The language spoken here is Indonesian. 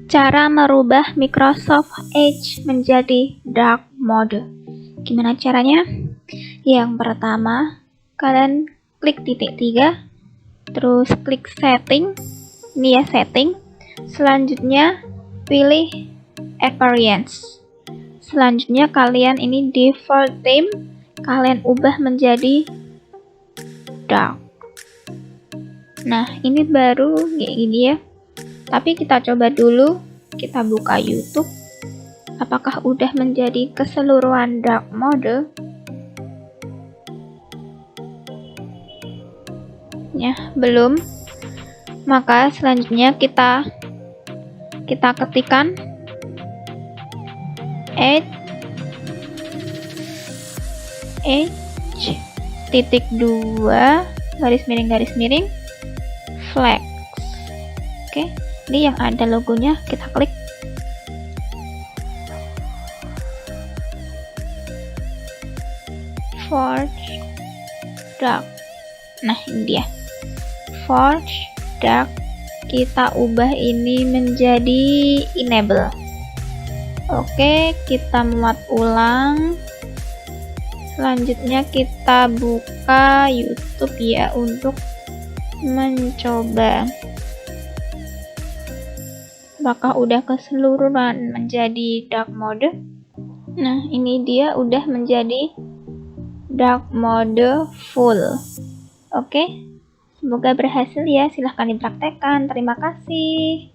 Cara merubah Microsoft Edge menjadi dark mode. Gimana caranya? Yang pertama, kalian klik titik 3, terus klik setting. Ini ya setting. Selanjutnya pilih appearance. Selanjutnya kalian ini default theme kalian ubah menjadi dark. Nah, ini baru kayak gini ya. Tapi kita coba dulu, kita buka YouTube. Apakah udah menjadi keseluruhan dark mode? Ya, belum. Maka selanjutnya kita ketikkan edge titik 2 garis miring flex. Oke, ini yang ada logonya, kita klik. Forge dark. Nah, ini dia. Forge dark, kita ubah ini menjadi enable. Oke, kita muat ulang. Selanjutnya kita buka YouTube ya untuk mencoba. Apakah udah keseluruhan menjadi dark mode? Nah, ini dia udah menjadi dark mode full. Oke, semoga berhasil ya. Silahkan dipraktekkan. Terima kasih.